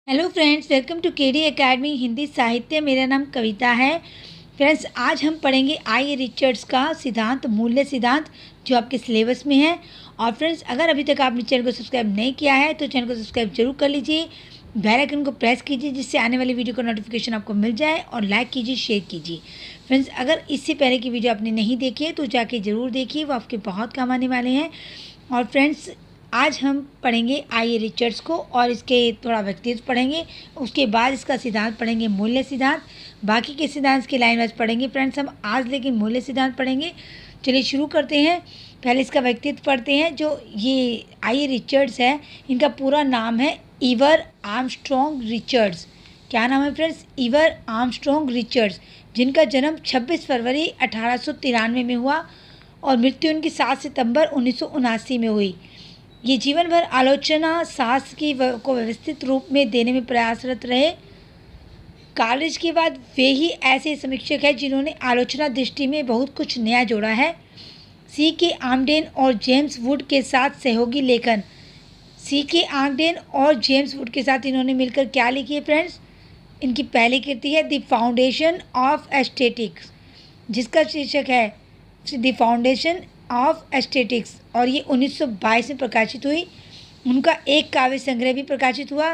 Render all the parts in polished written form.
Hello friends, welcome to KD academy Hindi साहित्य। मेरा नाम कविता है। फ्रेंड्स, आज हम पढ़ेंगे आई रिचर्ड्स का सिद्धांत, मूल्य सिद्धांत, जो आपके सिलेबस में है। और फ्रेंड्स, अगर अभी तक आपने चैनल को सब्सक्राइब नहीं किया है तो चैनल को सब्सक्राइब जरूर कर लीजिए, बेल आइकन को प्रेस कीजिए जिससे आने वाली वीडियो का नोटिफिकेशन आपको मिल जाए, और लाइक कीजिए, शेयर कीजिए। फ्रेंड्स, अगर इससे पहले की वीडियो आपने नहीं देखी है तो जाके ज़रूर देखिए, वो आपके बहुत काम आने वाले हैं। और फ्रेंड्स, आज हम पढ़ेंगे आई रिचर्ड्स को और इसके थोड़ा व्यक्तित्व पढ़ेंगे। उसके बाद इसका सिद्धांत पढ़ेंगे, मूल्य सिद्धांत। बाकी के सिद्धांत की लाइन वाइज पढ़ेंगे। फ्रेंड्स, हम आज लेकिन मूल्य सिद्धांत पढ़ेंगे। चलिए शुरू करते हैं। पहले इसका व्यक्तित्व पढ़ते हैं। जो ये आई रिचर्ड्स है, इनका पूरा नाम है ईवर आर्मस्ट्रॉन्ग रिचर्ड्स। क्या नाम है फ्रेंड्स? ईवर आर्मस्ट्रॉन्ग रिचर्ड्स, जिनका जन्म 26 फरवरी 1893 में हुआ और मृत्यु उनकी 7 सितंबर 1979 में हुई। ये जीवन भर आलोचना शास्त्र को व्यवस्थित रूप में देने में प्रयासरत रहे। कॉलेज के बाद वे ही ऐसे समीक्षक हैं जिन्होंने आलोचना दृष्टि में बहुत कुछ नया जोड़ा है। C.K. आमडेन और जेम्स वुड के साथ सहयोगी लेखन। C.K. आमडेन और जेम्स वुड के साथ इन्होंने मिलकर क्या लिखी है फ्रेंड्स? इनकी पहली कृति है द फाउंडेशन ऑफ एस्थेटिक्स, जिसका शीर्षक है द फाउंडेशन ऑफ एस्थेटिक्स, और ये 1922 में प्रकाशित हुई। उनका एक काव्य संग्रह भी प्रकाशित हुआ,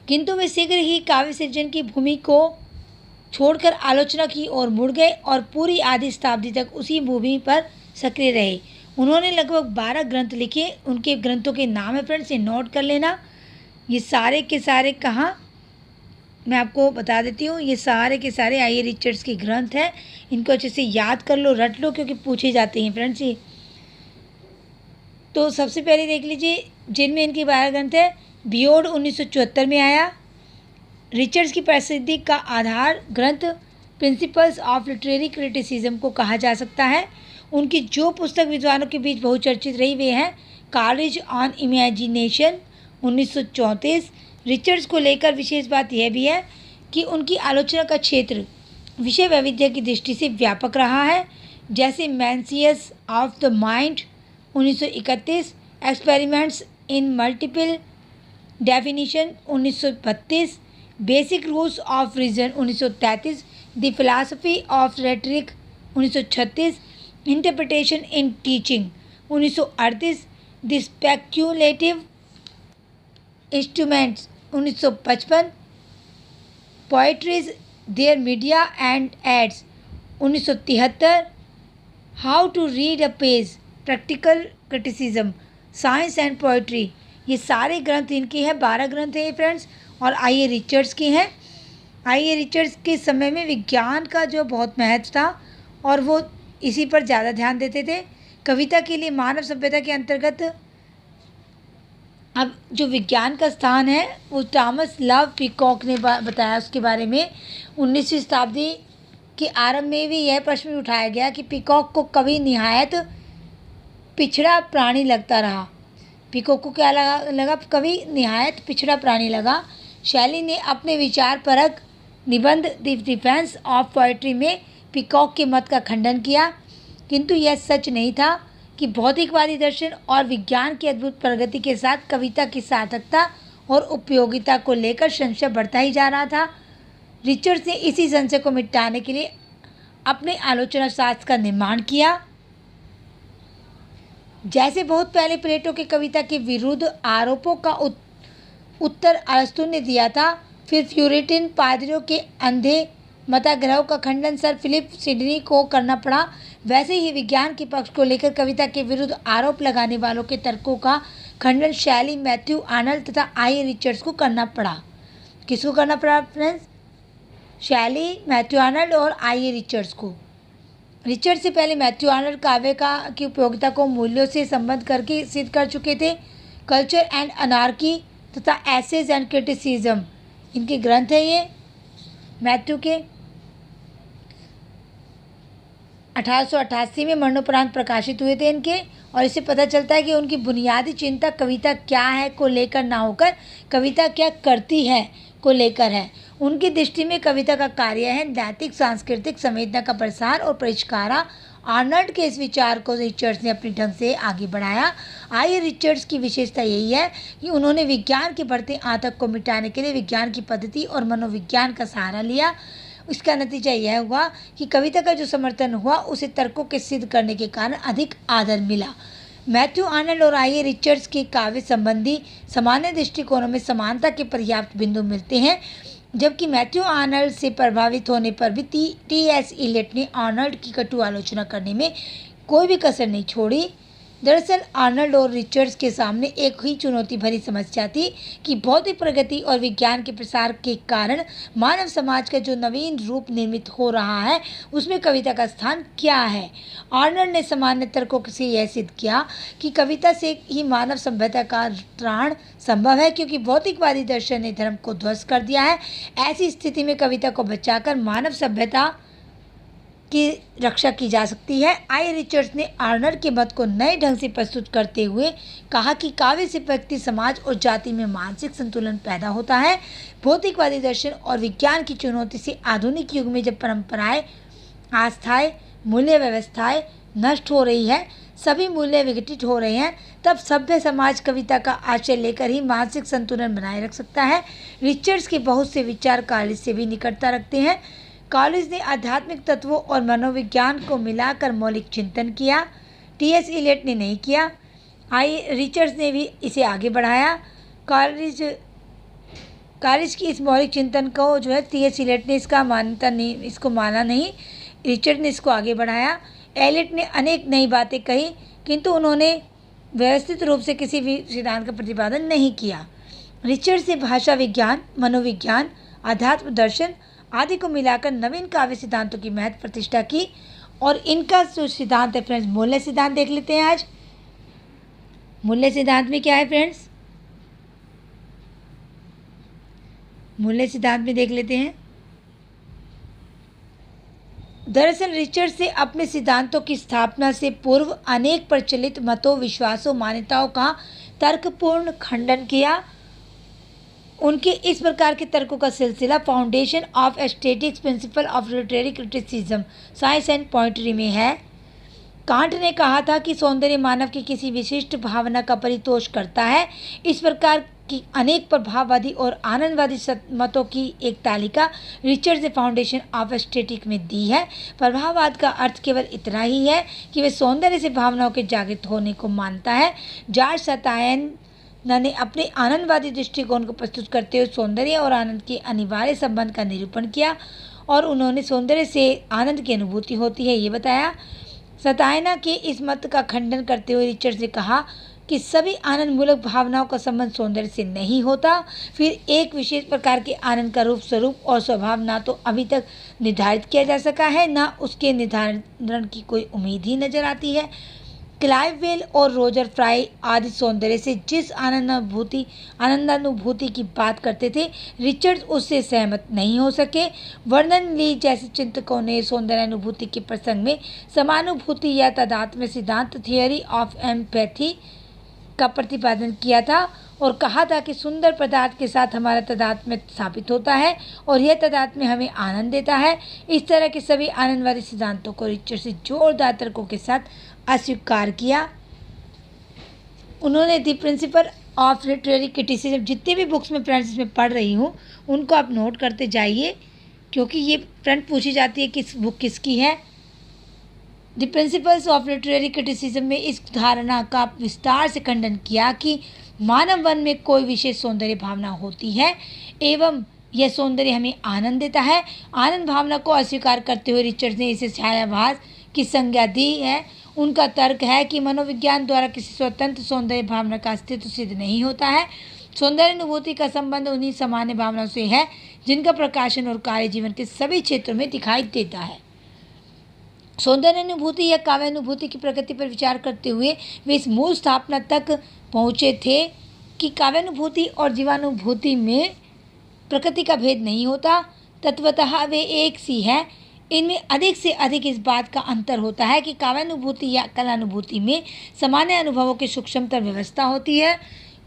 किंतु वे शीघ्र ही काव्य सृजन की भूमि को छोड़कर आलोचना की ओर मुड़ गए और पूरी आधी शताब्दी तक उसी भूमि पर सक्रिय रहे। उन्होंने लगभग 12 ग्रंथ लिखे। उनके ग्रंथों के नाम है फ्रेंड्स, ये नोट कर लेना। ये सारे के सारे कहाँ, मैं आपको बता देती हूँ। ये सारे के सारे आई रिचर्ड्स के ग्रंथ हैं। इनको अच्छे से याद कर लो, रट लो, क्योंकि पूछे जाते हैं फ्रेंड्स ये। तो सबसे पहले देख लीजिए जिनमें इनके 12 ग्रंथ है। बियोड 1974 में आया। रिचर्ड्स की प्रसिद्धि का आधार ग्रंथ प्रिंसिपल्स ऑफ लिटरेरी क्रिटिसिज्म को कहा जा सकता है। उनकी जो पुस्तक विद्वानों के बीच बहुचर्चित रही वे हैं कॉलेज ऑन इमेजिनेशन 1934। रिचर्ड्स को लेकर विशेष बात यह भी है कि उनकी आलोचना का क्षेत्र विषय वैविध्य की दृष्टि से व्यापक रहा है, जैसे Mencius of the mind 1931, experiments in multiple definition 1932, basic rules of reason 1933, the philosophy of rhetoric 1936, interpretation in teaching 1938, the speculative instruments 1955, poetries their media and ends 1973, how to read a page, practical criticism, science and poetry. ये सारे ग्रंथ इनके हैं। 12 ग्रंथ हैं friends, और आई Richards के हैं। आई रिचर्ड्स के समय में विज्ञान का जो बहुत महत्व था और वो इसी पर ज़्यादा ध्यान देते थे। कविता के लिए मानव सभ्यता के अंतर्गत अब जो विज्ञान का स्थान है वो टॉमस लव पीकॉक ने बताया उसके बारे में। 19वीं शताब्दी के आरंभ में भी यह प्रश्न भी उठाया गया कि पीकॉक को कवि निहायत पिछड़ा प्राणी लगता रहा। पीकॉक को क्या लगा? कवि निहायत पिछड़ा प्राणी लगा। शैली ने अपने विचार परक निबंध द डिफेंस ऑफ पोएट्री में पीकॉक के मत का खंडन किया, किंतु यह सच नहीं था कि भौतिकवादी दर्शन और विज्ञान की अद्भुत प्रगति के साथ कविता की सार्थकता और उपयोगिता को लेकर संशय बढ़ता ही जा रहा था। रिचर्ड्स ने इसी संशय को मिटाने के लिए अपने आलोचना शास्त्र का निर्माण किया। जैसे बहुत पहले प्लेटो के कविता के विरुद्ध आरोपों का उत्तर अरस्तु ने दिया था, फिर फ्यूरिटिन पादरियों के अंधे मताग्रहों का खंडन सर फिलिप सिडनी को करना पड़ा, वैसे ही विज्ञान के पक्ष को लेकर कविता के विरुद्ध आरोप लगाने वालों के तर्कों का खंडन शैली, मैथ्यू आर्नल्ड तथा आई रिचर्ड्स को करना पड़ा। किसको करना पड़ा फ्रेंड्स? शैली, मैथ्यू आर्नल्ड और आई रिचर्ड्स को। रिचर्ड्स से पहले मैथ्यू आर्नल्ड काव्य की उपयोगिता को मूल्यों से संबद्ध करके सिद्ध कर चुके थे। कल्चर एंड अनार्की तथा एसेज एंड क्रिटिसिज्म इनके ग्रंथ है। ये मैथ्यू के 1888 में मरणोपरांत प्रकाशित हुए थे इनके, और इससे पता चलता है कि उनकी बुनियादी चिंता कविता क्या है को लेकर ना होकर कविता क्या करती है को लेकर है। उनकी दृष्टि में कविता का कार्य है नैतिक सांस्कृतिक संवेदना का प्रसार और परिष्कारा आर्नल्ड के इस विचार को रिचर्ड्स ने अपने ढंग से आगे बढ़ाया। आई रिचर्ड्स की विशेषता यही है कि उन्होंने विज्ञान के बढ़ते आतंक को मिटाने के लिए विज्ञान की पद्धति और मनोविज्ञान का सहारा लिया। इसका नतीजा यह हुआ कि कविता का जो समर्थन हुआ उसे तर्कों के सिद्ध करने के कारण अधिक आदर मिला। मैथ्यू आर्नल्ड और आई रिचर्ड्स के काव्य संबंधी सामान्य दृष्टिकोणों में समानता के पर्याप्त बिंदु मिलते हैं, जबकि मैथ्यू आर्नल्ड से प्रभावित होने पर भी टी.एस. इलियट ने आर्नल्ड की कटु आलोचना करने में कोई भी कसर नहीं छोड़ी। दरअसल आर्नल्ड और रिचर्ड्स के सामने एक ही चुनौती भरी समस्या थी कि भौतिक प्रगति और विज्ञान के प्रसार के कारण मानव समाज का जो नवीन रूप निर्मित हो रहा है उसमें कविता का स्थान क्या है। आर्नल्ड ने सामान्य तर्कों से यह सिद्ध किया कि कविता से ही मानव सभ्यता का त्राण संभव है, क्योंकि भौतिकवादी दर्शन ने धर्म को ध्वस्त कर दिया है। ऐसी स्थिति में कविता को बचाकर मानव सभ्यता की रक्षा की जा सकती है। आई रिचर्ड्स ने आर्नल्ड के मत को नए ढंग से प्रस्तुत करते हुए कहा कि काव्य से व्यक्ति, समाज और जाति में मानसिक संतुलन पैदा होता है। भौतिकवादी दर्शन और विज्ञान की चुनौती से आधुनिक युग में जब परंपराएं, आस्थाएं, मूल्य व्यवस्थाएं नष्ट हो रही है, सभी मूल्य विघटित हो रहे हैं, तब सभ्य समाज कविता का आश्रय लेकर ही मानसिक संतुलन बनाए रख सकता है। रिचर्ड्स के बहुत से विचार कॉलेज से भी निकटता रखते हैं। कॉलेज ने आध्यात्मिक तत्वों और मनोविज्ञान को मिलाकर मौलिक चिंतन किया, टी.एस. इलियट ने नहीं किया। आई रिचर्ड्स ने भी इसे आगे बढ़ाया। कॉलेज की इस मौलिक चिंतन को जो है टी.एस. इलियट ने इसको माना नहीं, रिचर्ड ने इसको आगे बढ़ाया। एलियट ने अनेक नई बातें कही, किंतु उन्होंने व्यवस्थित रूप से किसी भी सिद्धांत का प्रतिपादन नहीं किया। रिचर्ड्स ने भाषा विज्ञान, मनोविज्ञान, अध्यात्म दर्शन आदि को मिलाकर नवीन काव्य सिद्धांतों की महत्व प्रतिष्ठा की। और इनका जो सिद्धांत है फ्रेंड्स, मूल्य सिद्धांत देख लेते हैं आज। मूल्य सिद्धांत में क्या है फ्रेंड्स? मूल्य सिद्धांत में देख लेते हैं। दरअसल रिचर्ड्स ने अपने सिद्धांतों की स्थापना से पूर्व अनेक प्रचलित मतों, विश्वासों, मान्यताओं का तर्कपूर्ण खंडन किया। उनके इस प्रकार के तर्कों का सिलसिला foundation of aesthetics, principle of literary criticism, science and poetry में है। कांट ने कहा था कि सौंदर्य मानव की किसी विशिष्ट भावना का परितोष करता है। इस प्रकार की अनेक प्रभाववादी और आनंदवादी मतों की एक तालिका रिचर्ड्स ने फाउंडेशन ऑफ एस्थेटिक्स में दी है। प्रभाववाद का अर्थ केवल इतना ही है कि वे सौंदर्य से भावनाओं के जागृत होने को मानता है। जॉर्ज सतायन ने अपने आनंदवादी दृष्टिकोण को प्रस्तुत करते हुए सौंदर्य और आनंद के अनिवार्य संबंध का निरूपण किया और उन्होंने सौंदर्य से आनंद की अनुभूति होती है ये बताया। सतायना के इस मत का खंडन करते हुए रिचर्ड्स ने कहा कि सभी आनंद मूलक भावनाओं का संबंध सौंदर्य से नहीं होता। फिर एक विशेष प्रकार के आनंद का रूप, स्वरूप और स्वभाव ना तो अभी तक निर्धारित किया जा सका है, ना उसके निर्धारण की कोई उम्मीद ही नजर आती है। क्लाइव वेल और रोजर फ्राई आदि सौंदर्य से जिस आनंदानुभूति की बात करते थे, रिचर्ड्स उससे सहमत नहीं हो सके। वर्णन ली जैसे चिंतकों ने सौंदर्यानुभूति के प्रसंग में समानुभूति या तादात्म्य सिद्धांत, थियरी ऑफ एम्पैथी का प्रतिपादन किया था और कहा था कि सुंदर पदार्थ के साथ हमारा तादात्म्य स्थापित होता है और यह तादात्म्य हमें आनंद देता है। इस तरह के सभी आनंदवादी सिद्धांतों को रिचर्ड्स से जोरदार तर्कों के साथ अस्वीकार किया। उन्होंने the principle of literary criticism, जितने भी बुक्स में फ्रेंड्स इसमें पढ़ रही हूँ उनको आप नोट करते जाइए, क्योंकि ये फ्रेंड पूछी जाती है किस बुक किसकी है। The principles of literary criticism में इस धारणा का विस्तार से खंडन किया कि मानव मन में कोई विशेष सौंदर्य भावना होती है एवं यह सौंदर्य हमें आनंद देता है। आनंद भावना को अस्वीकार करते हुए रिचर्ड्स ने इसे छायाभास की संज्ञा दी है। उनका तर्क है कि मनोविज्ञान द्वारा किसी स्वतंत्र सौंदर्य भावना का अस्तित्व सिद्ध नहीं होता है। सौंदर्य अनुभूति का संबंध उन्हीं सामान्य भावनाओं से है जिनका प्रकाशन और कार्य जीवन के सभी क्षेत्रों में दिखाई देता है। सौंदर्य अनुभूति या काव्य अनुभूति की प्रकृति पर विचार करते हुए वे इस मूल स्थापना तक पहुँचे थे कि काव्यानुभूति और जीवानुभूति में प्रकृति का भेद नहीं होता, तत्वतः वे एक सी है। इनमें अधिक से अधिक इस बात का अंतर होता है कि काव्यानुभूति या कलानुभूति में सामान्य अनुभवों की सूक्ष्मतर व्यवस्था होती है,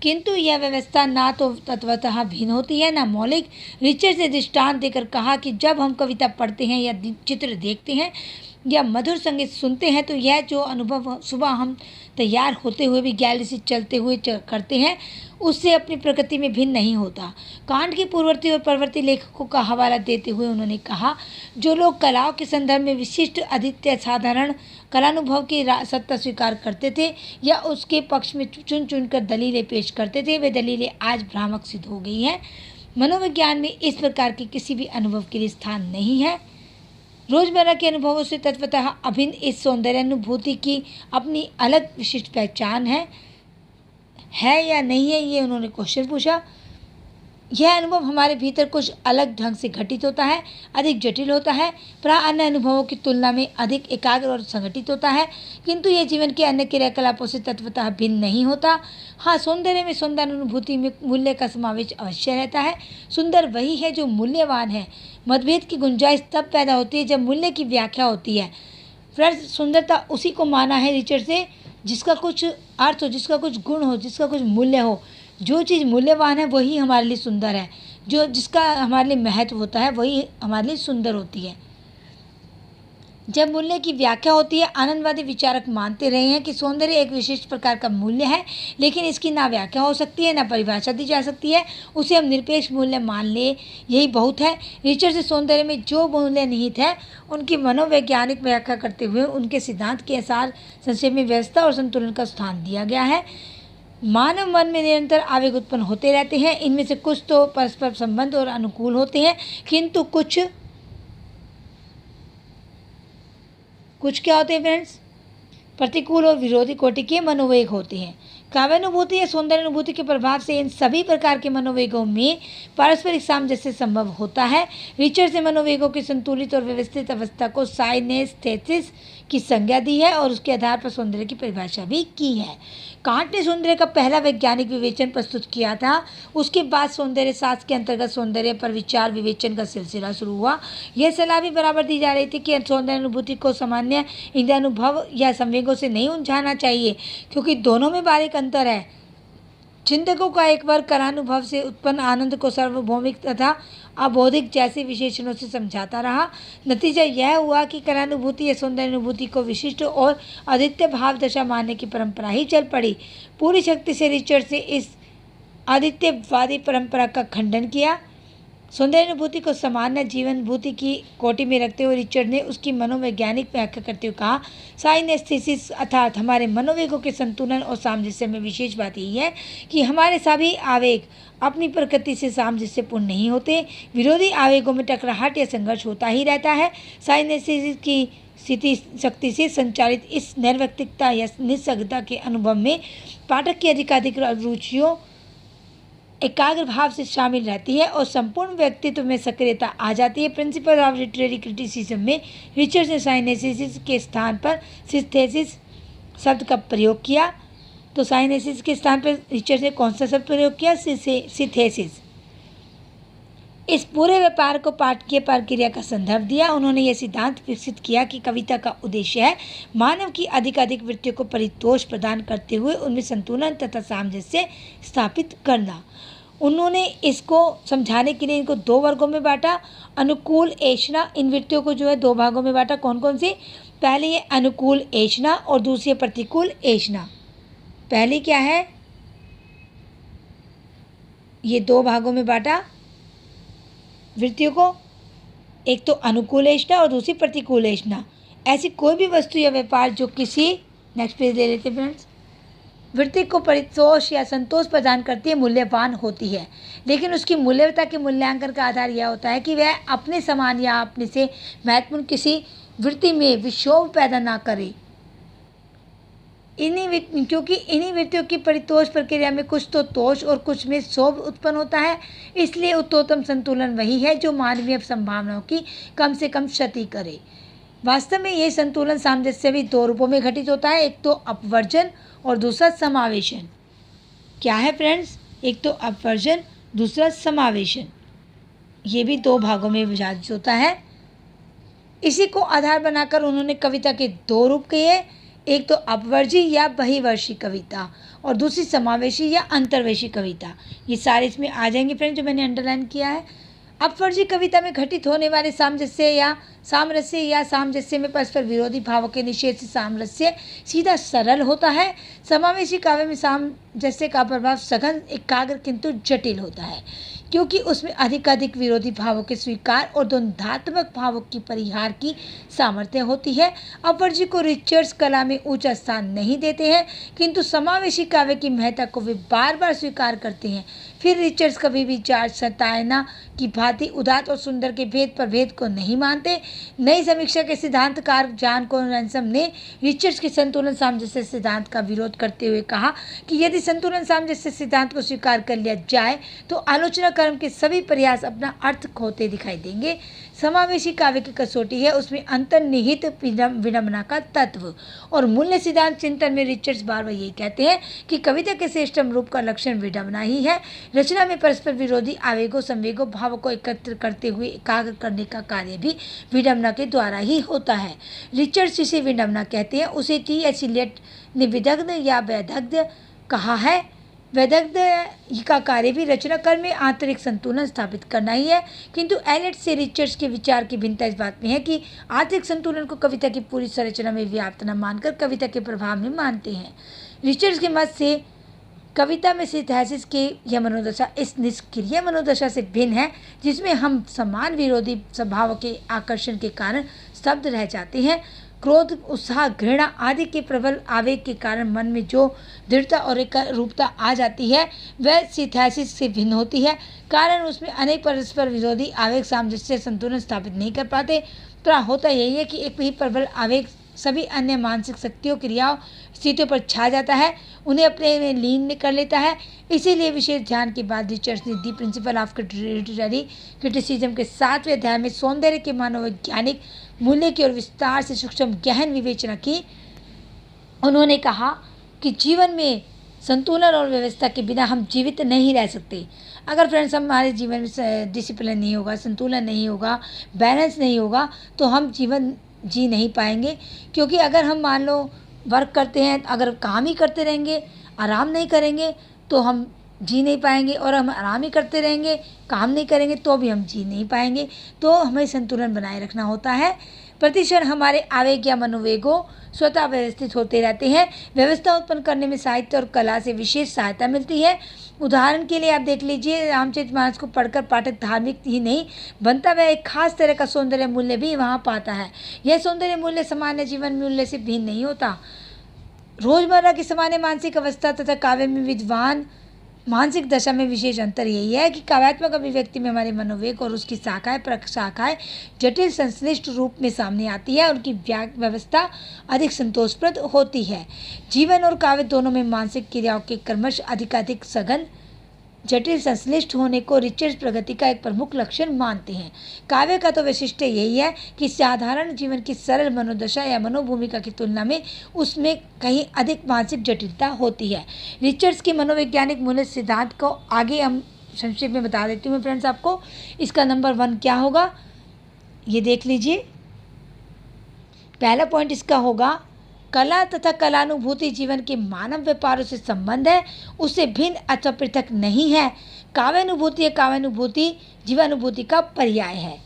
किंतु यह व्यवस्था ना तो तत्वतः भिन्न होती है ना मौलिक। रिचर्ड्स ने दृष्टांत देकर कहा कि जब हम कविता पढ़ते हैं या चित्र देखते हैं या मधुर संगीत सुनते हैं तो यह जो अनुभव सुबह हम तैयार होते हुए भी गैलरी से चलते हुए करते हैं उससे अपनी प्रकृति में भिन्न नहीं होता। कांट के पूर्ववर्ती और परवर्ती लेखकों का हवाला देते हुए उन्होंने कहा, जो लोग कलाओं के संदर्भ में विशिष्ट अद्वितीय साधारण कलानुभव की सत्ता स्वीकार करते थे या उसके पक्ष में चुन चुन कर दलीलें पेश करते थे, वे दलीलें आज भ्रामक सिद्ध हो गई हैं। मनोविज्ञान में इस प्रकार के किसी भी अनुभव के लिए स्थान नहीं है। रोजमर्रा के अनुभवों से तत्वतः अभिन्न इस सौंदर्यानुभूति की अपनी अलग विशिष्ट पहचान है या नहीं है, ये उन्होंने क्वेश्चन पूछा। यह अनुभव हमारे भीतर कुछ अलग ढंग से घटित होता है, अधिक जटिल होता है, प्राय अन्य अनुभवों की तुलना में अधिक एकाग्र और संगठित होता है, किंतु यह जीवन के अन्य क्रियाकलापों से तत्वतः भिन्न नहीं होता। हाँ, सौंदर्य में सौंदर्यानुभूति में मूल्य का समावेश अवश्य रहता है। सुंदर वही है जो मूल्यवान है। मतभेद की गुंजाइश तब पैदा होती है जब मूल्य की व्याख्या होती है। फ्रेंड्स, सुंदरता उसी को माना है रिचर्ड से जिसका कुछ अर्थ हो, जिसका कुछ गुण हो, जिसका कुछ मूल्य हो। जो चीज़ मूल्यवान है वही हमारे लिए सुंदर है, जिसका हमारे लिए महत्व होता है वही हमारे लिए सुंदर होती है। जब मूल्य की व्याख्या होती है, आनंदवादी विचारक मानते रहे हैं कि सौंदर्य एक विशिष्ट प्रकार का मूल्य है, लेकिन इसकी ना व्याख्या हो सकती है ना परिभाषा दी जा सकती है। उसे हम निरपेक्ष मूल्य मान ले, यही बहुत है। रिचर्ड से सौंदर्य में जो मूल्य निहित है उनकी मनोवैज्ञानिक व्याख्या करते हुए उनके सिद्धांत के अनुसार संक्षेप में व्यवस्था और संतुलन का स्थान दिया गया है। मानव मन में निरंतर आवेग उत्पन्न होते रहते हैं। इनमें से कुछ तो परस्पर संबंध और अनुकूल होते हैं, किंतु कुछ क्या होते हैं फ्रेंड्स, प्रतिकूल और विरोधी कोटि के मनोवेग होते हैं। काव्यानुभूति या सौंदर्यानुभूति के प्रभाव से इन सभी प्रकार के मनोवेगों में पारस्परिक सामंजस्य संभव होता है। रिचर्ड ने मनोवेगों की संतुलित और व्यवस्थित अवस्था को साइनेस्थेसिस की संज्ञा दी है और उसके आधार पर सौंदर्य की परिभाषा भी की है। कांट ने सौंदर्य का पहला वैज्ञानिक विवेचन प्रस्तुत किया था। उसके बाद सौंदर्य शास्त्र के अंतर्गत सौंदर्य पर विचार विवेचन का सिलसिला शुरू हुआ। यह सलाह भी बराबर दी जा रही थी कि सौंदर्यानुभूति को सामान्य इंद्रियानुभव या संवेगों से नहीं उलझाना चाहिए, क्योंकि दोनों में बारीक अंतर है। चिंतकों का एक वर्ग कलानुभव से उत्पन्न आनंद को सार्वभौमिक तथा अबौधिक जैसे विशेषणों से समझाता रहा। नतीजा यह हुआ कि कलानुभूति या सौंदर्यानुभूति को विशिष्ट और अद्वितीय भाव दशा मानने की परंपरा ही चल पड़ी। पूरी शक्ति से रिचर्ड से इस अद्वितीयवादी परंपरा का खंडन किया। सौंदर्यानुभूति को सामान्य जीवनभूति की कोटि में रखते हुए रिचर्ड ने उसकी मनोवैज्ञानिक व्याख्या करते हुए कहा, साइनेस्थेसिस अर्थात हमारे मनोवेगों के संतुलन और सामंजस्य में विशेष बात यही है कि हमारे सभी आवेग अपनी प्रकृति से सामंजस्यपूर्ण नहीं होते। विरोधी आवेगों में टकराहट या संघर्ष होता ही रहता है। साइनेस्थेसिस की स्थिति शक्ति से संचालित इस निर्व्यक्तिकता या निस्संगता के अनुभव में पाठक की अधिकाधिक रुचियों एकाग्र भाव से शामिल रहती है और संपूर्ण व्यक्तित्व में सक्रियता आ जाती है। प्रिंसिपल ऑफ लिटरेरी क्रिटिसिज्म में रिचर्ड ने साइनेसिस के स्थान पर सिस्थेसिस शब्द का प्रयोग किया। तो साइनेसिस के स्थान पर रिचर्ड ने कौन सा शब्द प्रयोग किया? सिस्थेसिस। इस पूरे व्यापार को पाठकीय प्रक्रिया का संदर्भ दिया। उन्होंने यह सिद्धांत विकसित किया कि कविता का उद्देश्य है मानव की अधिकाधिक वृत्तियों को परितोष प्रदान करते हुए उनमें संतुलन तथा सामंजस्य स्थापित करना। उन्होंने इसको समझाने के लिए इनको दो वर्गों में बांटा। अनुकूल ऐषणा, इन वृत्तियों को जो है दो भागों में बांटा। कौन कौन सी? पहले ये अनुकूल ऐषणा और दूसरी प्रतिकूल ऐषणा। पहली क्या है? ये दो भागों में बांटा वृत्तियों को, एक तो अनुकूल ऐषणा और दूसरी प्रतिकूल ऐषणा। ऐसी कोई भी वस्तु या व्यापार जो किसी, नेक्स्ट पेज ले लेते फ्रेंड्स, वृत्ति को परितोष या संतोष प्रदान करती है, मूल्यवान होती है, लेकिन उसकी मूल्यवता के मूल्यांकन का आधार यह होता है कि वह अपने समान या अपने से महत्वपूर्ण किसी वृत्ति में विक्षोभ पैदा ना करे। क्योंकि इन्हीं वृत्तियों की परितोष प्रक्रिया में कुछ तो तोष और कुछ में शोभ उत्पन्न होता है। इसलिए उत्तमोत्तम संतुलन वही है जो मानवीय संभावनाओं की कम से कम क्षति करे। वास्तव में यह संतुलन सामंजस्य भी दो रूपों में घटित होता है, एक तो अपवर्जन और दूसरा समावेशन। क्या है फ्रेंड्स? एक तो अपवर्जन, दूसरा समावेशन। ये भी दो भागों में विभाजित होता है। इसी को आधार बनाकर उन्होंने कविता के दो रूप किए, एक तो अपवर्जी या बहिवर्षी कविता और दूसरी समावेशी या अंतर्वेशी कविता। ये सारे इसमें आ जाएंगे फ्रेंड्स जो मैंने अंडरलाइन किया है। अपवर्जी कविता में घटित होने वाले सामंजस्य या सामरस्य या सामंजस्य में परस्पर विरोधी भावों के निषेध से सामरस्य सीधा सरल होता है। समावेशी काव्य में सामंजस्य का प्रभाव सघन एकाग्र किंतु जटिल होता है, क्योंकि उसमें अधिक विरोधी भावों के स्वीकार और द्वंद्वात्मक भावों की परिहार की सामर्थ्य होती है। अपर्जी को रिचर्ड्स कला में ऊंचा स्थान नहीं देते हैं, किंतु समावेशी काव्य की महत्ता को वे बार बार स्वीकार करते हैं। फिर रिचर्ड्स कभी भी जॉर्ज सतायना की भांति उदात्त और सुंदर के भेद को नहीं मानते। नई समीक्षा के सिद्धांतकार जॉन कॉन रैनसम ने रिचर्ड्स के संतुलन सामंजस्य सिद्धांत का विरोध करते हुए कहा कि यदि संतुलन सामंजस्य सिद्धांत को स्वीकार कर लिया जाए तो आलोचना कर्म के सभी प्रयास अपना अर्थ खोते दिखाई देंगे। समावेशी काव्य की कसौटी है उसमें अंतर्निहित विडंबना का तत्व और मूल्य सिद्धांत चिंतन में रिचर्ड्स बार बार यही कहते हैं कि कविता के श्रेष्ठतम रूप का लक्षण विडंबना ही है। रचना में परस्पर विरोधी आवेगों संवेगों भावों को एकत्र करते हुए एकाग्र करने का कार्य भी विडंबना के द्वारा ही होता है। रिचर्ड्स जिसे विडंबना कहते हैं उसे टी.एच. एलियट ने विदग्ध या वैदग्ध्य कहा है। वैदग्ध्य का कार्य भी रचना कर्म में आंतरिक संतुलन स्थापित करना ही है, किंतु एलियट से रिचर्ड्स के विचार की भिन्नता इस बात में है कि आंतरिक संतुलन को कविता की पूरी संरचना में व्याप्त न मानकर कविता के प्रभाव में मानते हैं। रिचर्ड्स के मत से कविता में सिंथेसिस की यह मनोदशा इस निष्क्रिय मनोदशा से भिन्न है जिसमें हम समान विरोधी स्वभाव के आकर्षण के कारण स्तब्ध रह जाते हैं। क्रोध, उत्साह, घृणा आदि के प्रबल आवेग के कारण मन में जो दृढ़ता और एक रूपता आ जाती है वह सिंथेसिस से भिन्न होती है। कारण उसमें अनेक परस्पर विरोधी आवेग सामंजस्य संतुलन स्थापित नहीं कर पाते। तो होता यही है कि एक ही प्रबल आवेग सभी अन्य मानसिक शक्तियों, क्रियाओं, स्थितियों पर छा जाता है, उन्हें अपने में लीन कर लेता है। इसीलिए विशेष ध्यान के बाद रिचर्ड्स ने दी प्रिंसिपल ऑफ लिटरेरी क्रिटिसिज्म के 7वें अध्याय में सौंदर्य के मनोवैज्ञानिक मूल्य की ओर विस्तार से सूक्ष्म गहन विवेचना की। उन्होंने कहा कि जीवन में संतुलन और व्यवस्था के बिना हम जीवित नहीं रह सकते। अगर फ्रेंड्स हमारे जीवन में डिसिप्लिन नहीं होगा, संतुलन नहीं होगा, बैलेंस नहीं होगा तो हम जीवन जी नहीं पाएंगे। क्योंकि अगर हम मान लो वर्क करते हैं, अगर काम ही करते रहेंगे, आराम नहीं करेंगे तो हम जी नहीं पाएंगे, और हम आराम ही करते रहेंगे, काम नहीं करेंगे तो भी हम जी नहीं पाएंगे। तो हमें संतुलन बनाए रखना होता है। प्रतिक्षण हमारे आवेग या मनोवेगों स्वतः व्यवस्थित होते रहते हैं। व्यवस्था उत्पन्न करने में साहित्य और कला से विशेष सहायता मिलती है। उदाहरण के लिए आप देख लीजिए, रामचरितमानस को पढ़कर पाठक धार्मिक ही नहीं बनता, वह एक खास तरह का सौंदर्य मूल्य भी वहाँ पाता है। यह सौंदर्य मूल्य सामान्य जीवन मूल्य से भिन्न नहीं होता। रोजमर्रा की सामान्य मानसिक अवस्था तथा काव्य में विद्वान मानसिक दशा में विशेष अंतर यही है कि काव्यात्मक अभिव्यक्ति में हमारे मनोवेग और उसकी शाखाएं प्रशाखाएं जटिल संश्लिष्ट रूप में सामने आती है, उनकी व्यवस्था अधिक संतोषप्रद होती है। जीवन और काव्य दोनों में मानसिक क्रियाओं के क्रमश अधिकाधिक सघन जटिल संश्लिष्ट होने को रिचर्ड्स प्रगति का एक प्रमुख लक्षण मानते हैं। काव्य का तो वैशिष्ट्य यही है कि साधारण जीवन की सरल मनोदशा या मनोभूमिका की तुलना में उसमें कहीं अधिक मानसिक जटिलता होती है। रिचर्ड्स के मनोवैज्ञानिक मूल्य सिद्धांत को आगे हम संक्षेप में बता देती हूँ फ्रेंड्स आपको। इसका नंबर 1 क्या होगा ये देख लीजिए। पहला पॉइंट इसका होगा, कला तथा कलानुभूति जीवन के मानव व्यापारों से संबंध है, उससे भिन्न अथवा पृथक नहीं है। काव्यानुभूति या काव्यानुभूति जीवानुभूति का पर्याय है।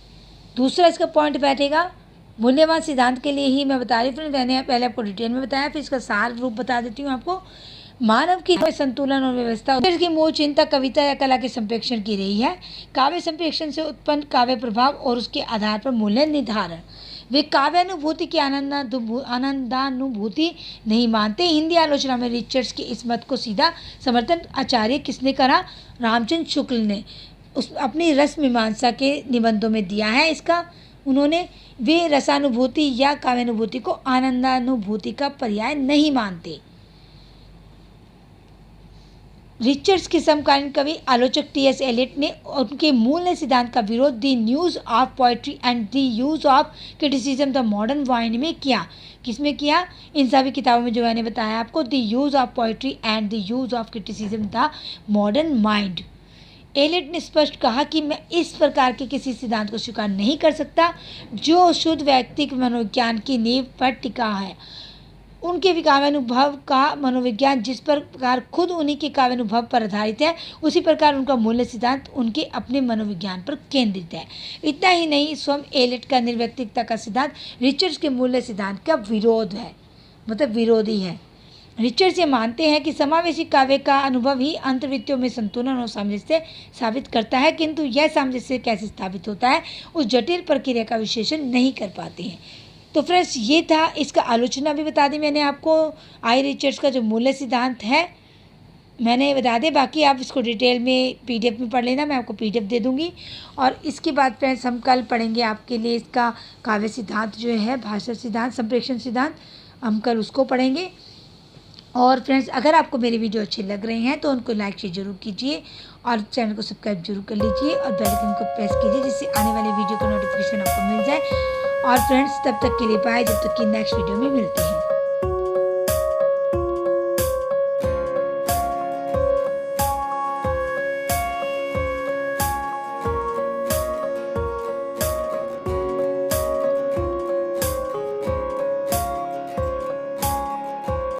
दूसरा इसका पॉइंट बैठेगा, मूल्यवान सिद्धांत के लिए ही मैं बता रही हूँ, मैंने पहले आपको डिटेल में बताया, फिर इसका सार रूप बता देती हूँ आपको। मानव की संतुलन और व्यवस्था की मूल चिंता कविता या कला के संप्रेक्षण की रही है। काव्य संप्रेक्षण से उत्पन्न काव्य प्रभाव और उसके आधार पर मूल्य निर्धारण। वे काव्यानुभूति की आनंदानुभूति नहीं मानते। हिंदी आलोचना में रिचर्ड्स के इस मत को सीधा समर्थन आचार्य किसने करा? रामचंद्र शुक्ल ने अपनी रस मीमांसा के निबंधों में दिया है। इसका उन्होंने वे रसानुभूति या काव्यानुभूति को आनंदानुभूति का पर्याय नहीं मानते। रिचर्ड्स के समकालीन कवि आलोचक टी.एस. एलियट ने उनके मूल सिद्धांत का विरोध the news of poetry and the use of criticism the modern mind में किया। किसमें किया? इन सभी किताबों में जो मैंने बताया आपको, the use of poetry and the use of criticism the modern mind. Eliot ने स्पष्ट कहा कि मैं इस प्रकार के किसी सिद्धांत को स्वीकार नहीं कर सकता जो शुद्ध व्यक्तिक मनोविज्ञान की नींव पर टिका है। उनके भी काव्यानुभव का मनोविज्ञान जिस प्रकार खुद उन्हीं के काव्यानुभव पर आधारित है, उसी प्रकार उनका मूल्य सिद्धांत उनके अपने मनोविज्ञान पर केंद्रित है। इतना ही नहीं, स्वयं एलियट का निर्व्यक्तिकता का सिद्धांत रिचर्ड्स के मूल्य सिद्धांत का विरोध है, मतलब विरोधी है। रिचर्ड्स ये मानते हैं कि समावेशी काव्य का अनुभव ही अंतर्वृत्तियों में संतुलन और सामंजस्य साबित करता है, किंतु यह सामंजस्य कैसे स्थापित होता है उस जटिल प्रक्रिया का विश्लेषण नहीं कर पाते हैं। तो फ्रेंड्स, ये था, इसका आलोचना भी बता दी मैंने आपको। आई रिचर्ड्स का जो मूल्य सिद्धांत है मैंने बता दें, बाकी आप इसको डिटेल में PDF में पढ़ लेना, मैं आपको PDF दे दूँगी। और इसके बाद फ्रेंड्स हम कल पढ़ेंगे आपके लिए इसका काव्य सिद्धांत जो है, भाषा सिद्धांत, संप्रेषण सिद्धांत, हम कल उसको पढ़ेंगे। और फ्रेंड्स, अगर आपको मेरी वीडियो अच्छी लग रही हैं तो उनको लाइक शेयर जरूर कीजिए और चैनल को सब्सक्राइब जरूर कर लीजिए और बेल आइकन को प्रेस कीजिए, जिससे आने वाले वीडियो का नोटिफिकेशन आपको मिल जाए। और फ्रेंड्स, तब तक के लिए बाय, जब तक कि नेक्स्ट वीडियो में मिलते हैं।